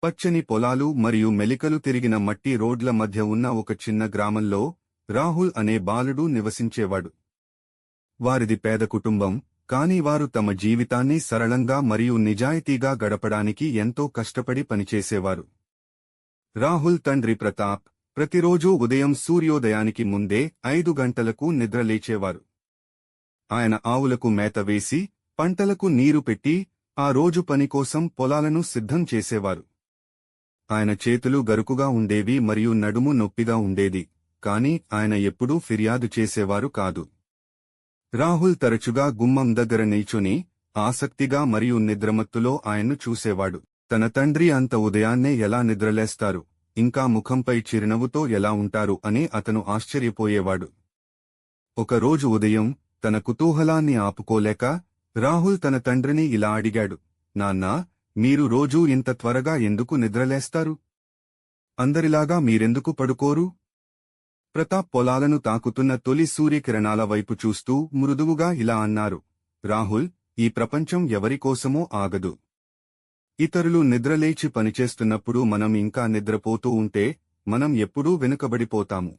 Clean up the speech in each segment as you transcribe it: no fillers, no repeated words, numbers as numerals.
పచ్చని పొలాలు మరియు మెలికలు తిరిగిన మట్టి రోడ్ల మధ్య ఉన్న ఒక చిన్న గ్రామంలో రాహుల్ అనే బాలుడు నివసించేవాడు. వారిది పేద కుటుంబం, కాని వారు తమ జీవితాన్ని సరళంగా మరియు నిజాయితీగా గడపడానికి ఎంతో కష్టపడి పనిచేసేవారు. రాహుల్ తండ్రి ప్రతాప్ ప్రతిరోజూ ఉదయం సూర్యోదయానికి ముందే 5 గంటలకు నిద్రలేచేవారు. ఆయన ఆవులకు మేత వేసి, పంటలకు నీరు పెట్టి, ఆ రోజు పని కోసం పొలాలను సిద్ధం చేసేవారు. ఆయన చేతులు గరుకుగా ఉండేవి మరియు నడుము నొప్పిగా ఉండేది, కాని ఆయన ఎప్పుడూ ఫిర్యాదు చేసేవారు కాదు. రాహుల్ తరచుగా గుమ్మం దగ్గర నిల్చుని, ఆసక్తిగా మరియు నిద్రమత్తులో ఆయన్ను చూసేవాడు. తన తండ్రి అంత ఉదయాన్నే ఎలా నిద్రలేస్తారు, ఇంకా ముఖంపై చిరునవ్వుతో ఎలా ఉంటారు అని అతను ఆశ్చర్యపోయేవాడు. ఒకరోజు ఉదయం, తన కుతూహలాన్ని ఆపుకోలేక, రాహుల్ తన తండ్రిని ఇలా అడిగాడు, నాన్నా, మీరు రోజూ ఇంత త్వరగా ఎందుకు నిద్రలేస్తారు? అందరిలాగా మీరెందుకు పడుకోరు? ప్రతాప్ పొలాలను తాకుతున్న తొలి సూర్యకిరణాల వైపు చూస్తూ మృదువుగా ఇలా అన్నారు, రాహుల్, ఈ ప్రపంచం ఎవరికోసమో ఆగదు. ఇతరులు నిద్రలేచి పనిచేస్తున్నప్పుడు మనం ఇంకా నిద్రపోతూ ఉంటే, మనం ఎప్పుడూ వెనుకబడిపోతాము.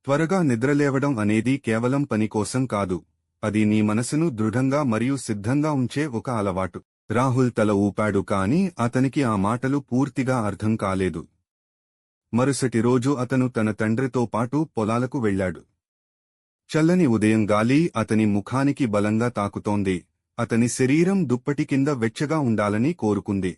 త్వరగా నిద్రలేవడం అనేది కేవలం పని కోసం కాదు, అది నీ మనసును దృఢంగా మరియు సిద్ధంగా ఉంచే ఒక అలవాటు. రాహుల్ తల ఊపాడు, కాని అతనికి ఆ మాటలు పూర్తిగా అర్థం కాలేదు. మరుసటి రోజు అతను తన తండ్రితో పాటు పొలాలకు వెళ్లాడు. చల్లని ఉదయం గాలి అతని ముఖానికి బలంగా తాకుతోంది, అతని శరీరం దుప్పటి కింద వెచ్చగా ఉండాలని కోరుకుంది.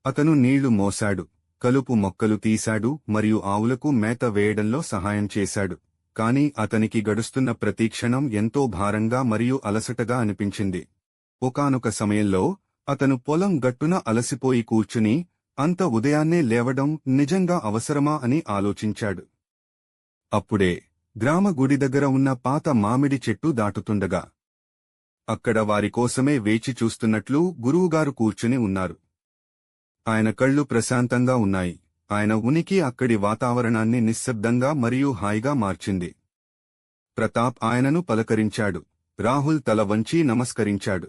అతను నీళ్లు మోశాడు, కలుపు మొక్కలు తీశాడు మరియు ఆవులకు మేత వేయడంలో సహాయం చేశాడు. కాని అతనికి గడుస్తున్న ప్రతీక్షణం ఎంతో భారంగా మరియు అలసటగా అనిపించింది. ఒకానొక సమయంలో అతను పొలం గట్టున అలసిపోయి కూర్చుని, అంత ఉదయాన్నే లేవడం నిజంగా అవసరమా అని ఆలోచించాడు. అప్పుడే గ్రామ గుడి దగ్గర ఉన్న పాత మామిడి చెట్టు దాటుతుండగా, అక్కడ వారికోసమే వేచి చూస్తున్నట్లు గురువుగారు కూర్చుని ఉన్నారు. ఆయన కళ్ళు ప్రశాంతంగా ఉన్నాయి. ఆయన ఉనికి అక్కడి వాతావరణాన్ని నిశ్శబ్దంగా మరియు హాయిగా మార్చింది. ప్రతాప్ ఆయనను పలకరించాడు. రాహుల్ తల వంచి నమస్కరించాడు.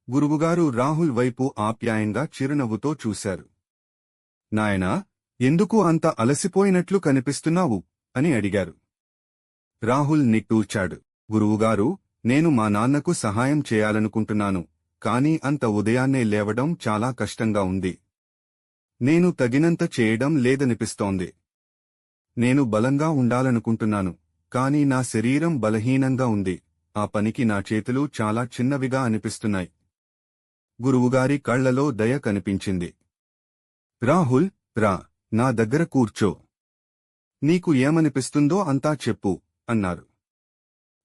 గురువుగారు రాహుల్ వైపు ఆప్యాయంగా చిరునవ్వుతో చూశారు. నాయనా, ఎందుకు అంత అలసిపోయినట్లు కనిపిస్తున్నావు అని అడిగారు. రాహుల్ నిట్టూర్చాడు. గురువుగారు, నేను మా నాన్నకు సహాయం చేయాలనుకుంటున్నాను, కాని అంత ఉదయాన్నే లేవడం చాలా కష్టంగా ఉంది. నేను తగినంత చేయడం లేదనిపిస్తోంది. నేను బలంగా ఉండాలనుకుంటున్నాను, కాని నా శరీరం బలహీనంగా ఉంది. ఆ పనికి నా చేతులు చాలా చిన్నవిగా అనిపిస్తున్నాయి. గురువుగారి కళ్లలో దయ కనిపించింది. రాహుల్, రా, నా దగ్గర కూర్చో. నీకు ఏమనిపిస్తుందో అంతా చెప్పు అన్నారు.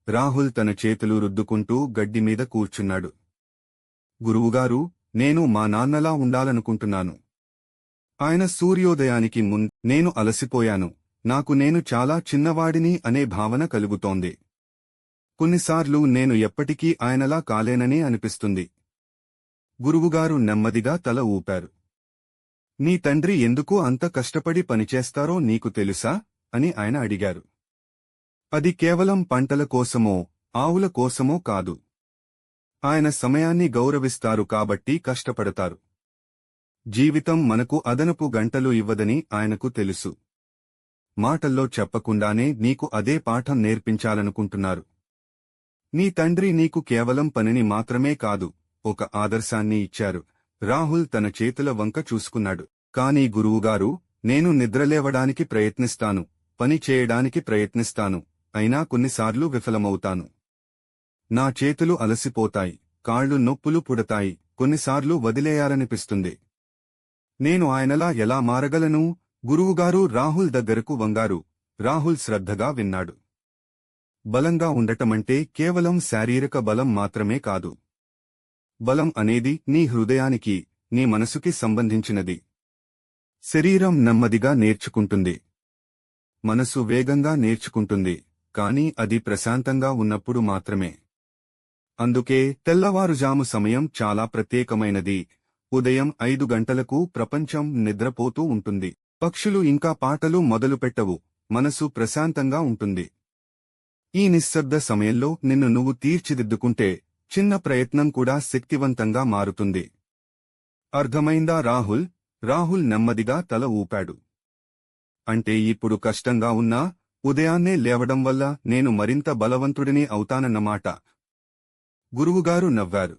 రాహుల్ తన చేతులు రుద్దుకుంటూ గడ్డిమీద కూర్చున్నాడు. గురువుగారు, నేను మా నాన్నలా ఉండాలనుకుంటున్నాను. ఆయన సూర్యోదయానికి ముందు నేను అలసిపోయాను, నాకు నేను చాలా చిన్నవాడిని అనే భావన కలుగుతోంది. కొన్నిసార్లు నేను ఎప్పటికీ ఆయనలా కాలేనని అనిపిస్తుంది. గురువుగారు నెమ్మదిగా తల ఊపారు. నీ తండ్రి ఎందుకు అంత కష్టపడి పనిచేస్తారో నీకు తెలుసా అని ఆయన అడిగారు. అది కేవలం పంటల కోసమో, ఆవుల కోసమో కాదు. ఆయన సమయాన్ని గౌరవిస్తారు కాబట్టి కష్టపడతారు. జీవితం మనకు అదనపు గంటలు ఇవ్వదని ఆయనకు తెలుసు. మాటల్లో చెప్పకుండానే నీకు అదే పాఠం నేర్పించాలనుకుంటున్నారు. నీ తండ్రి నీకు కేవలం పనిని మాత్రమే కాదు, ఒక ఆదర్శాన్ని ఇచ్చారు. రాహుల్ తన చేతుల వంక చూసుకున్నాడు. కాని గురువుగారు, నేను నిద్రలేవడానికి ప్రయత్నిస్తాను, పని చేయడానికి ప్రయత్నిస్తాను, అయినా కొన్నిసార్లు విఫలమవుతాను. నా చేతులు అలసిపోతాయి, కాళ్లు నొప్పులు పుడతాయి, కొన్నిసార్లు వదిలేయాలనిపిస్తుంది. నేను ఆయనలా ఎలా మారగలను? గురువుగారు రాహుల్ దగ్గరకు వంగారు. రాహుల్ శ్రద్ధగా విన్నాడు. బలంగా ఉండటమంటే కేవలం శారీరక బలం మాత్రమే కాదు. బలం అనేది నీ హృదయానికి, నీ మనసుకి సంబంధించినది. శరీరం నెమ్మదిగా నేర్చుకుంటుంది, మనసు వేగంగా నేర్చుకుంటుంది, కాని అది ప్రశాంతంగా ఉన్నప్పుడు మాత్రమే. అందుకే తెల్లవారుజాము సమయం చాలా ప్రత్యేకమైనది. ఉదయం 5 గంటలకు ప్రపంచం నిద్రపోతూ ఉంటుంది. పక్షులు ఇంకా పాటలు మొదలుపెట్టవు, మనసు ప్రశాంతంగా ఉంటుంది. ఈ నిశ్శబ్ద సమయంలో నిన్ను నువ్వు తీర్చిదిద్దుకుంటే, చిన్న ప్రయత్నం కూడా శక్తివంతంగా మారుతుంది. అర్థమైందా రాహుల్? రాహుల్ నెమ్మదిగా తల ఊపాడు. అంటే ఇప్పుడు కష్టంగా ఉన్నా ఉదయాన్నే లేవడం వల్ల నేను మరింత బలవంతుడిని అవుతానన్నమాట. గురువుగారు నవ్వారు.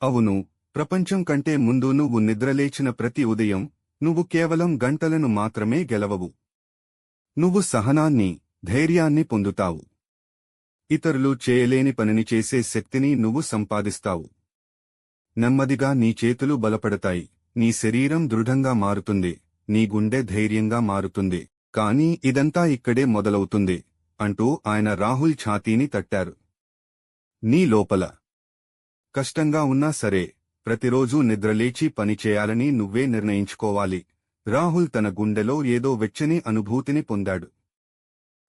అవును, ప్రపంచం కంటే ముందు నువ్వు నిద్రలేచిన ప్రతి ఉదయం నువ్వు కేవలం గంటలను మాత్రమే గెలవవు. నువ్వు సహనాన్ని, ధైర్యాన్ని పొందుతావు. ఇతరులు చేయలేని పనిని చేసే శక్తిని నువ్వు సంపాదిస్తావు. నెమ్మదిగా నీ చేతులు బలపడతాయి, నీ శరీరం దృఢంగా మారుతుంది, నీ గుండె ధైర్యంగా మారుతుంది. కానీ ఇదంతా ఇక్కడే మొదలవుతుంది అంటూ ఆయన రాహుల్ ఛాతీని తట్టారు. నీ లోపల కష్టంగా ఉన్నా సరే ప్రతిరోజూ నిద్రలేచి పనిచేయాలని నువ్వే నిర్ణయించుకోవాలి. రాహుల్ తన గుండెలో ఏదో వెచ్చని అనుభూతిని పొందాడు.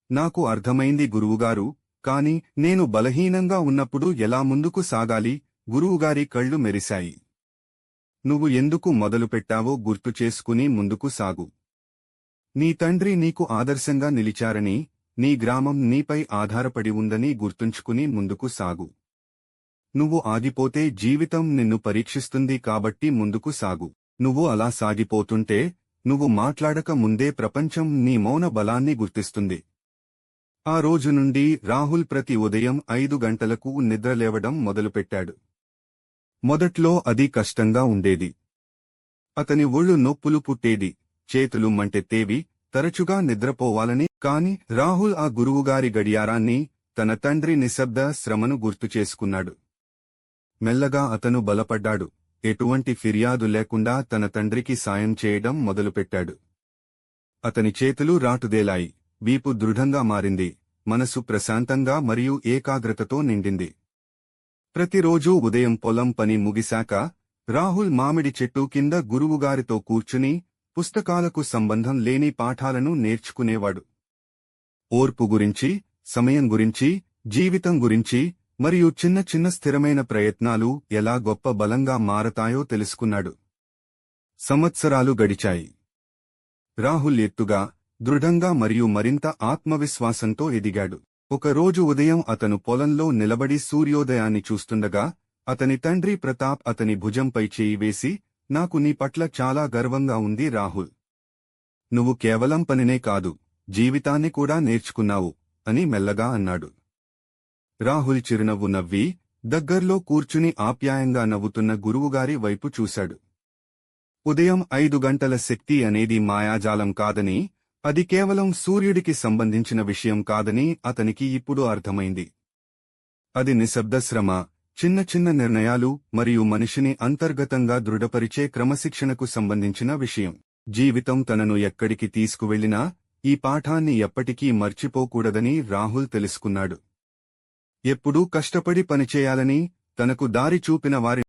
నాకు అర్థమైంది గురువుగారు, కాని నేను బలహీనంగా ఉన్నప్పుడు ఎలా ముందుకు సాగాలి? గురువుగారి కళ్ళు మెరిశాయి. నువ్వు ఎందుకు మొదలుపెట్టావో గుర్తుచేసుకుని ముందుకు సాగు. నీ తండ్రి నీకు ఆదర్శంగా నిలిచారని, నీ గ్రామం నీపై ఆధారపడి ఉందని గుర్తుంచుకుని ముందుకు సాగు. నువ్వు ఆగిపోతే జీవితం నిన్ను పరీక్షిస్తుంది కాబట్టి ముందుకు సాగు. నువ్వు అలా సాగిపోతుంటే నువ్వు మాట్లాడక ముందే ప్రపంచం నీ మౌన బలాన్ని గుర్తిస్తుంది. ఆ రోజు నుండి రాహుల్ ప్రతి ఉదయం 5 గంటలకు నిద్రలేవడం మొదలుపెట్టాడు. మొదట్లో అది కష్టంగా ఉండేది. అతని ఒళ్ళు నొప్పులు పుట్టేది, చేతులు మంటెత్తేవి, తరచుగా నిద్రపోవాలని. కాని రాహుల్ ఆ గురువుగారి గడియారాన్ని, తన తండ్రి నిశ్శబ్ద శ్రమను గుర్తుచేసుకున్నాడు. మెల్లగా అతను బలపడ్డాడు. ఎటువంటి ఫిర్యాదు లేకుండా తన తండ్రికి సాయం చేయడం మొదలుపెట్టాడు. అతని చేతులు రాటుదేలాయి, వీపు దృఢంగా మారింది, మనసు ప్రశాంతంగా మరియు ఏకాగ్రతతో నిండింది. ప్రతిరోజూ ఉదయం పొలం పని ముగిశాక రాహుల్ మామిడి చెట్టు కింద గురువుగారితో కూర్చుని పుస్తకాలకు సంబంధం లేని పాఠాలను నేర్చుకునేవాడు. ఓర్పు గురించి, సమయం గురించి, జీవితం గురించి మరియు చిన్న చిన్న స్థిరమైన ప్రయత్నాలు ఎలా గొప్ప బలంగా మారతాయో తెలుసుకున్నాడు. సంవత్సరాలు గడిచాయి. రాహుల్ ఎత్తుగా, దృఢంగా మరియు మరింత ఆత్మవిశ్వాసంతో ఎదిగాడు. ఒకరోజు ఉదయం అతను పొలంలో నిలబడి సూర్యోదయాన్ని చూస్తుండగా అతని తండ్రి ప్రతాప్ అతని భుజంపై చేయి వేసి, నాకు నీ పట్ల చాలా గర్వంగా ఉంది రాహుల్. నువ్వు కేవలం పనినే కాదు, జీవితాన్ని కూడా నేర్చుకున్నావు అని మెల్లగా అన్నాడు. రాహుల్ చిరునవ్వు నవ్వి, దగ్గర్లో కూర్చుని ఆప్యాయంగా నవ్వుతున్న గురువుగారి వైపు చూశాడు. ఉదయం 5 గంటల శక్తి అనేది మాయాజాలం కాదని, అది కేవలం సూర్యుడికి సంబంధించిన విషయం కాదని అతనికి ఇప్పుడు అర్థమైంది. అది నిశ్శబ్ద శ్రమ, చిన్న చిన్న నిర్ణయాలు మరియు మనిషిని అంతర్గతంగా దృఢపరిచే క్రమశిక్షణకు సంబంధించిన విషయం. జీవితం తనను ఎక్కడికి తీసుకువెళ్లినా ఈ పాఠాన్ని ఎప్పటికీ మర్చిపోకూడదని రాహుల్ తెలుసుకున్నాడు. ఎప్పుడూ కష్టపడి పనిచేయాలని, తనకు దారి చూపిన వారి